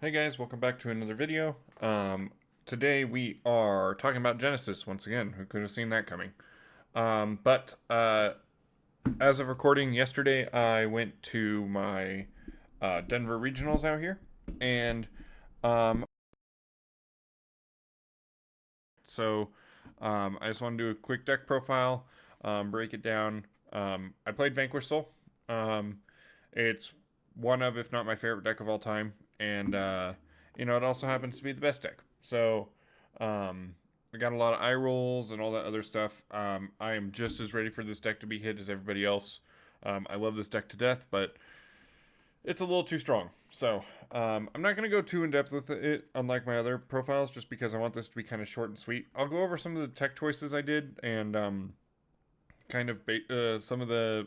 Hey guys, welcome back to another video. Today we are talking about Genesys once again. Who could have seen that coming? But as of recording yesterday, I went to my Denver regionals out here, and um, so I just want to do a quick deck profile, break it down. I played Vanquish Soul. Um, it's one of, if not my favorite deck of all time, and it also happens to be the best deck. So I got a lot of eye rolls and all that other stuff. I am just as ready for this deck to be hit as everybody else. I love this deck to death, but it's a little too strong. So I'm not going to go too in depth with it, unlike my other profiles, just because I want this to be kind of short and sweet. I'll go over some of the tech choices I did and some of the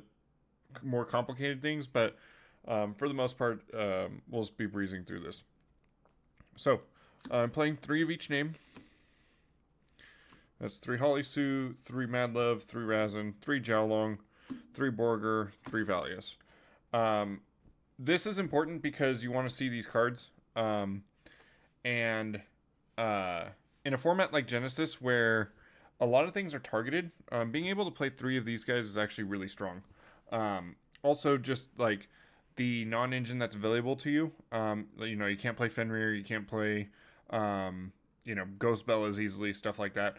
more complicated things, but for the most part, we'll just be breezing through this. So I'm playing 3 of each name. That's 3 Holly Sue, 3 Mad Love, 3 Razin, 3 Jowlong, 3 Borger, 3 Valius. This is important because you want to see these cards. And in a format like Genesys, where a lot of things are targeted, being able to play 3 of these guys is actually really strong. Also, just like the non-engine that's available to you, you can't play Fenrir, you can't play, Ghost Bell as easily, stuff like that.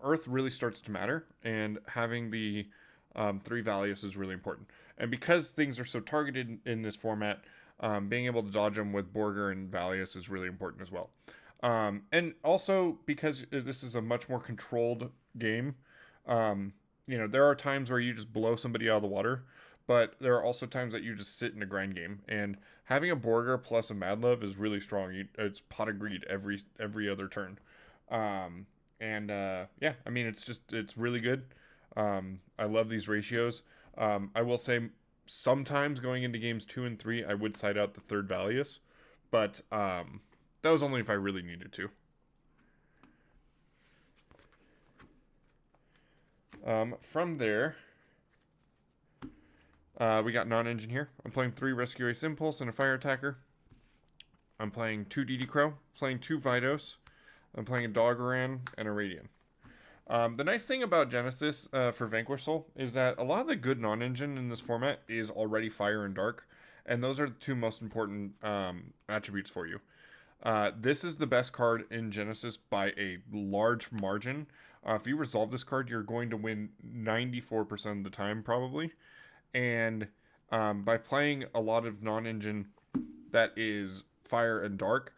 Earth really starts to matter, and having the 3 Valius is really important. And because things are so targeted in this format, being able to dodge them with Borger and Valius is really important as well. And also because this is a much more controlled game, there are times where you just blow somebody out of the water, but there are also times that you just sit in a grind game. And having a Borger plus a Mad Love is really strong. It's pot of greed every other turn. Yeah, I mean it's really good. I love these ratios. I will say sometimes going into games 2 and 3, I would side out the third Valius, but that was only if I really needed to. From there, we got non-engine here. I'm playing 3 Rescue Ace Impulse and a Fire Attacker. I'm playing 2 DD Crow, playing 2 Vidos. I'm playing a Doggeran and a Radiant. The nice thing about Genesys for Vanquish Soul is that a lot of the good non-engine in this format is already Fire and Dark, and those are the 2 most important attributes for you. This is the best card in Genesys by a large margin. If you resolve this card, you're going to win 94% of the time, probably. And by playing a lot of non-engine that is Fire and Dark,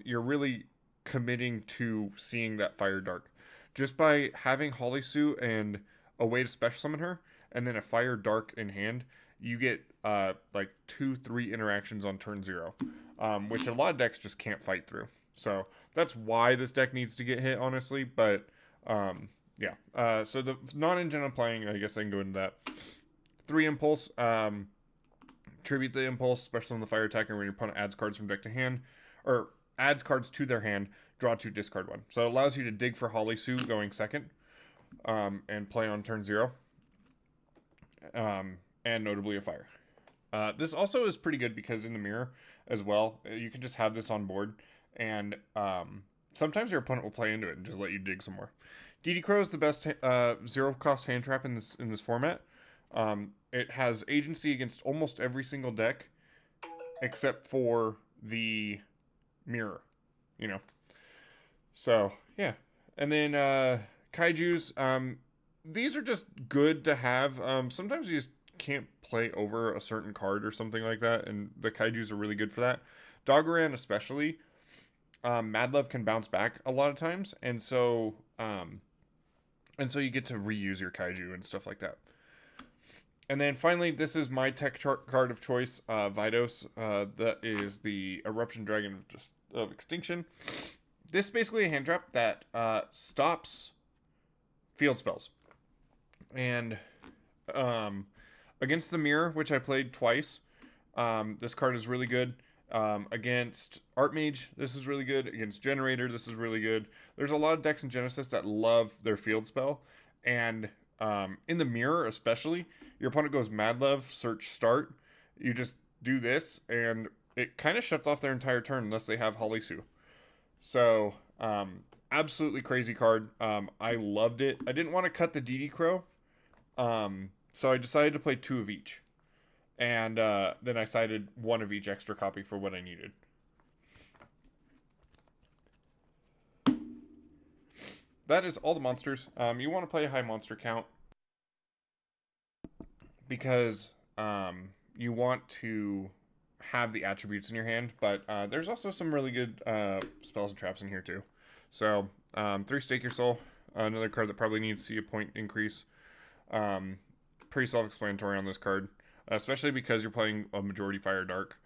you're really committing to seeing that Fire Dark. Just by having Holly Sue and a way to special summon her, and then a Fire Dark in hand, you get like 2-3 interactions on turn 0, which a lot of decks just can't fight through. So that's why this deck needs to get hit, honestly. But yeah, so the non-engine I'm playing, I guess I can go into that. 3 Impulse, tribute the Impulse, especially on the Fire Attacker when your opponent adds cards from deck to hand, or adds cards to their hand, draw 2, discard 1. So it allows you to dig for Holly Sue going second, and play on turn 0, and notably a Fire. This also is pretty good because in the mirror as well, you can just have this on board, and sometimes your opponent will play into it and just let you dig some more. DD Crow is the best 0-cost hand trap in this format. It has agency against almost every single deck, except for the mirror, So yeah, and then kaiju's. These are just good to have. Sometimes you just can't play over a certain card or something like that, and the kaiju's are really good for that. Doggeran especially. Mad Love can bounce back a lot of times, and so you get to reuse your kaiju and stuff like that. And then finally, this is my tech card of choice, Vidos. That is the Eruption Dragon of Extinction. This is basically a hand trap that stops field spells. And against the mirror, which I played twice, this card is really good. Against Archmage, this is really good. Against Generator, this is really good. There's a lot of decks in Genesys that love their field spell. And in the mirror especially, your opponent goes Mad Love, search, start. You just do this, and it kind of shuts off their entire turn unless they have Holly Sue. So, absolutely crazy card. I loved it. I didn't want to cut the DD Crow, so I decided to play 2 of each. And then I sided 1 of each extra copy for what I needed. That is all the monsters. You want to play a high monster count because you want to have the attributes in your hand, but there's also some really good spells and traps in here too. So 3 Stake Your Soul, another card that probably needs to see a point increase. Pretty self-explanatory on this card, especially because you're playing a majority Fire Dark.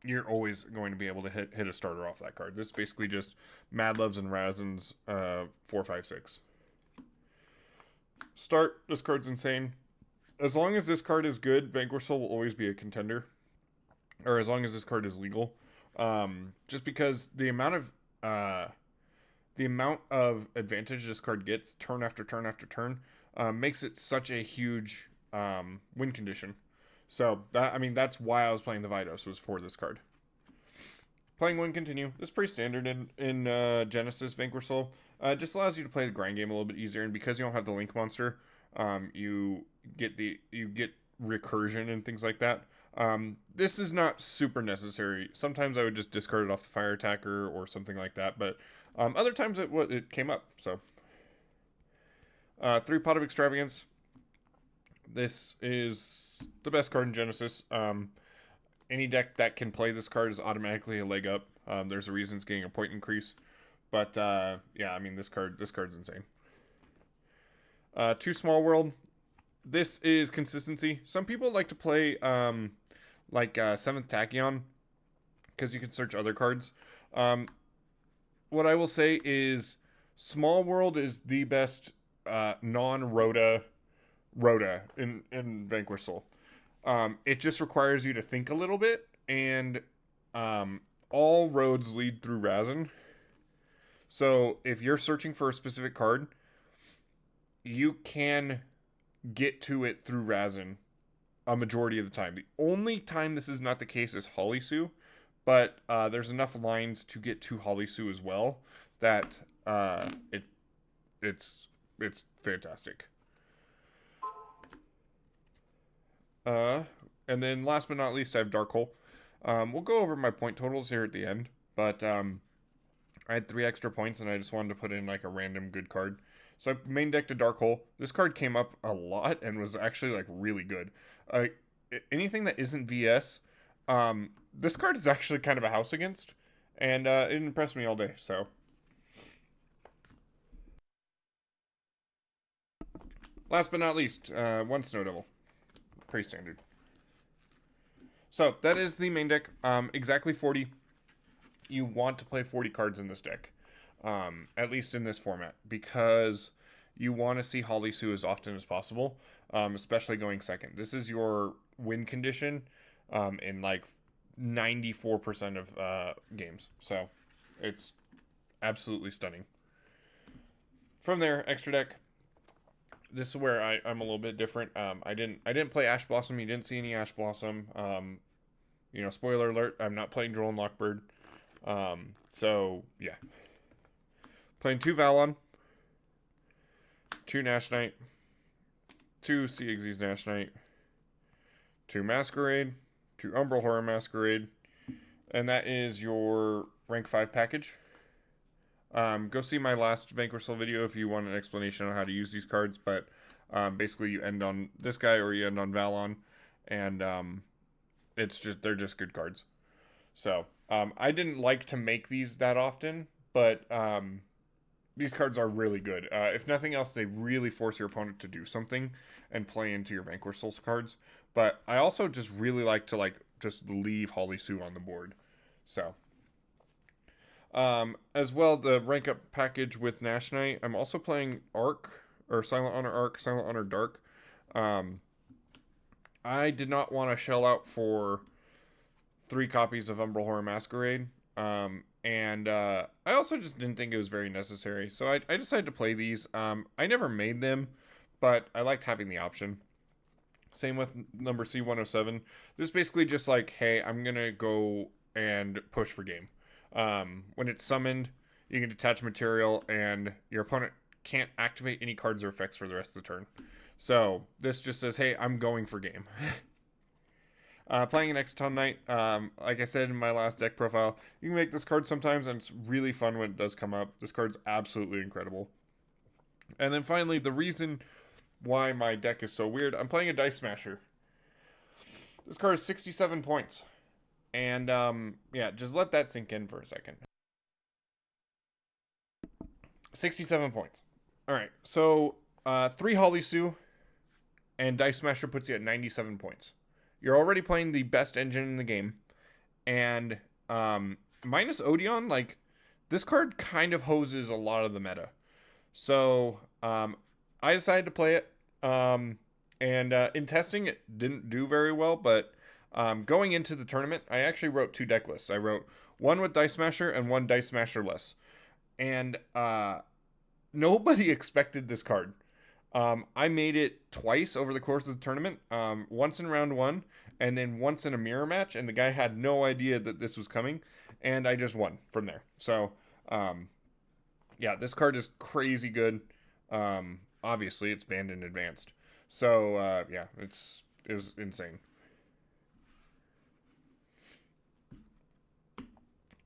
You're always going to be able to hit a starter off that card. This is basically just Mad Loves and Razins 4, 5, 6. Start, this card's insane. As long as this card is good, Vanquish Soul will always be a contender. Or as long as this card is legal. Just because the amount of advantage this card gets turn after turn after turn makes it such a huge win condition. So that's why I was playing the Vidos, was for this card. Playing Win Continue. This is pretty standard in Genesys Vanquish Soul. Just allows you to play the grind game a little bit easier, and because you don't have the Link monster, you get recursion and things like that. This is not super necessary. Sometimes I would just discard it off the fire attacker or something like that, but other times it came up. So 3 Pot of Extravagance. This is the best card in Genesys. Any deck that can play this card is automatically a leg up. There's a reason it's getting a point increase. But yeah, this card's insane. 2 Small World. This is consistency. Some people like to play 7th Tachyon because you can search other cards. What I will say is Small World is the best non-Rhoda in Vanquish Soul. It just requires you to think a little bit, and all roads lead through Razin. So if you're searching for a specific card, you can get to it through Razin a majority of the time. The only time this is not the case is Holly Sue, but there's enough lines to get to Holly Sue as well that it's fantastic. And then last but not least, I have Dark Hole. We'll go over my point totals here at the end, but I had 3 extra points and I just wanted to put in like a random good card. So I main decked a Dark Hole. This card came up a lot and was actually like really good. Anything that isn't VS, this card is actually kind of a house against, and it impressed me all day. So last but not least, 1 Snow Devil. Pretty standard. So that is the main deck. Exactly 40. You want to play 40 cards in this deck, at least in this format, because you want to see Holly Sue as often as possible, especially going second. This is your win condition in like 94% of games, so it's absolutely stunning. From there, extra deck. This is where I'm a little bit different. I didn't play Ash Blossom. You didn't see any Ash Blossom. Spoiler alert, I'm not playing Droll and Lockbird. So yeah. Playing 2 Valon, 2 Nash Knight, 2 CXZ's Nash Knight, 2 Masquerade, 2 Umbral Horror Masquerade, and that is your rank 5 package. Go see my last Vanquish Soul video if you want an explanation on how to use these cards, but basically you end on this guy or you end on Valon, and they're just good cards. So I didn't like to make these that often, but these cards are really good. If nothing else, they really force your opponent to do something and play into your Vanquish Souls cards. But I also just really like to just leave Holly Sue on the board. So as well, the rank up package with Nash Knight. I'm also playing Arc, or Silent Honor Arc, Silent Honor Dark. I did not want to shell out for 3 copies of Umbral Horror Masquerade. And I also just didn't think it was very necessary. So I decided to play these. I never made them, but I liked having the option. Same with number C107. This is basically just like, hey, I'm going to go and push for game. When it's summoned, you can detach material, and your opponent can't activate any cards or effects for the rest of the turn. So this just says, hey, I'm going for game. Playing an Exaton Knight, like I said in my last deck profile, you can make this card sometimes, and it's really fun when it does come up. This card's absolutely incredible. And then finally, the reason why my deck is so weird, I'm playing a Dice Smasher. This card is 67 points. And, yeah, just let that sink in for a second. 67 points. Alright, so, 3 Holly Sue, and Dice Smasher puts you at 97 points. You're already playing the best engine in the game. And, minus Odeon, like, this card kind of hoses a lot of the meta. So, I decided to play it. And in testing, it didn't do very well, but going into the tournament, I actually wrote 2 deck lists. I wrote one with Dice Smasher and one Dice Smasher-less. And nobody expected this card. I made it twice over the course of the tournament, once in round 1, and then once in a mirror match, and the guy had no idea that this was coming, and I just won from there. So, yeah, this card is crazy good. Obviously, it's banned in advanced. So, yeah, it was insane.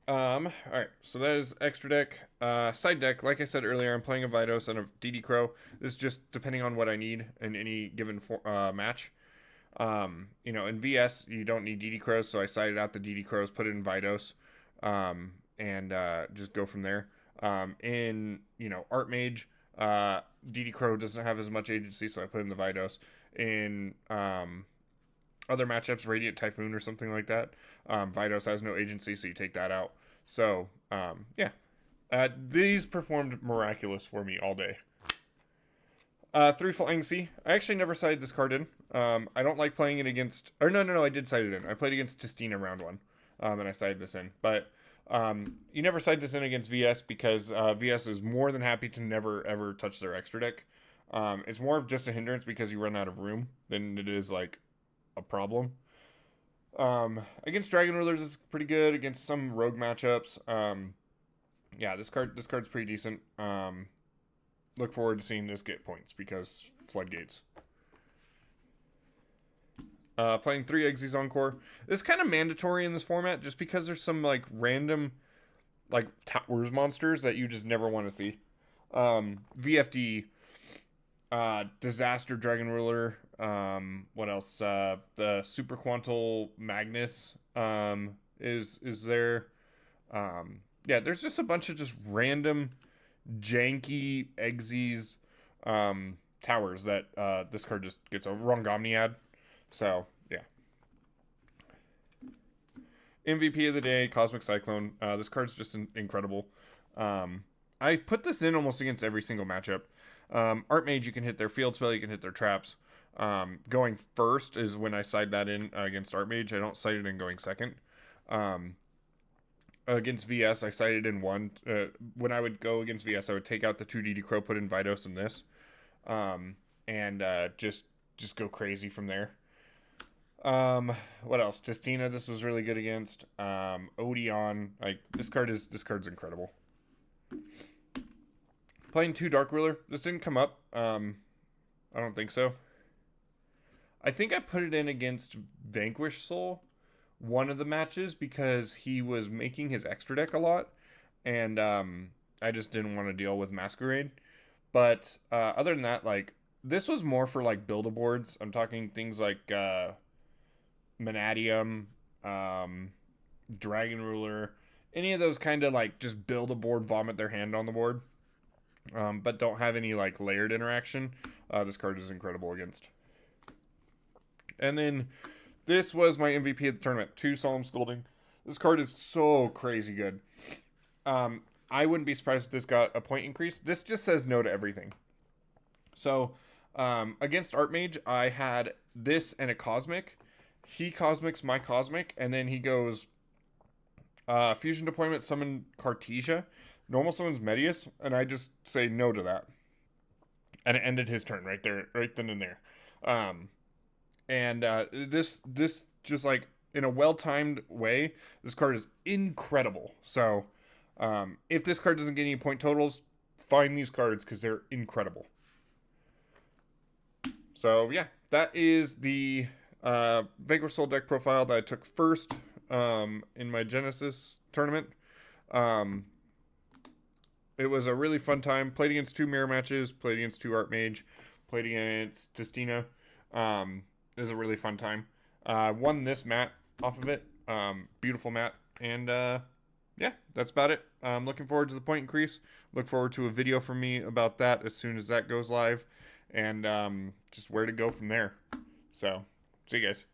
Alright, so that is extra deck. Side deck, like I said earlier, I'm playing a Vidos and a DD Crow. This is just depending on what I need in any given match. You know, in VS, you don't need DD Crows, so I sided out the DD Crows, put it in Vidos, and just go from there. In, you know, Art Mage, DD Crow doesn't have as much agency, so I put in the Vidos. In other matchups, Radiant Typhoon or something like that, Vidos has no agency, so you take that out. So, yeah. These performed miraculous for me all day. 3 Flying Sea. I actually never sided this card in. I don't like playing it against... Or no, I did side it in. I played against Tistina round 1, and I sided this in. But you never side this in against VS because VS is more than happy to never, ever touch their extra deck. It's more of just a hindrance because you run out of room than it is, like, a problem. Against Dragon Rulers is pretty good. Against some rogue matchups, yeah, this card's pretty decent. Look forward to seeing this get points because floodgates. Playing 3 Exes Encore. This is kind of mandatory in this format just because there's some like random like towers monsters that you just never want to see. VFD, Disaster Dragon Ruler. What else? The Super Quantal Magnus is there. Yeah, there's just a bunch of just random janky Exes towers that this card just gets a Rongomniad. So, yeah. MVP of the day, Cosmic Cyclone. This card's just incredible. I put this in almost against every single matchup. Art Mage, you can hit their field spell, you can hit their traps. Going first is when I side that in against Art Mage. I don't side it in going second. Against VS, I sided in 1. When I would go against VS, I would take out the 2 DD Crow, put in Vidos and this. And just go crazy from there. What else? Tistina, this was really good against. Odeon, like this card's incredible. Playing 2 Dark Ruler. This didn't come up. I don't think so. I think I put it in against Vanquish Soul one of the matches because he was making his extra deck a lot, and I just didn't want to deal with Masquerade. But other than that, like this was more for like build-a-boards. I'm talking things like Manadium, Dragon Ruler, any of those kind of like just build a board, vomit their hand on the board, but don't have any like layered interaction. This card is incredible against. And then this was my MVP of the tournament, 2 Solemn Scolding. This card is so crazy good. I wouldn't be surprised if this got a point increase. This just says no to everything. So against Art Mage, I had this and a Cosmic. He Cosmics my Cosmic, and then he goes Fusion Deployment, summon Cartesia, normal summons Medius, and I just say no to that. And it ended his turn right there, right then and there. And this just like in a well-timed way, this card is incredible. So if this card doesn't get any point totals, find these cards because they're incredible. So yeah, that is the Vanquish Soul deck profile that I took first in my Genesys tournament. It was a really fun time. Played against 2 mirror matches, played against 2 Art Mage, played against Testina. It was a really fun time. Won this mat off of it. Beautiful mat. And yeah, that's about it. I'm looking forward to the point increase. Look forward to a video from me about that as soon as that goes live. And just where to go from there. So, see you guys.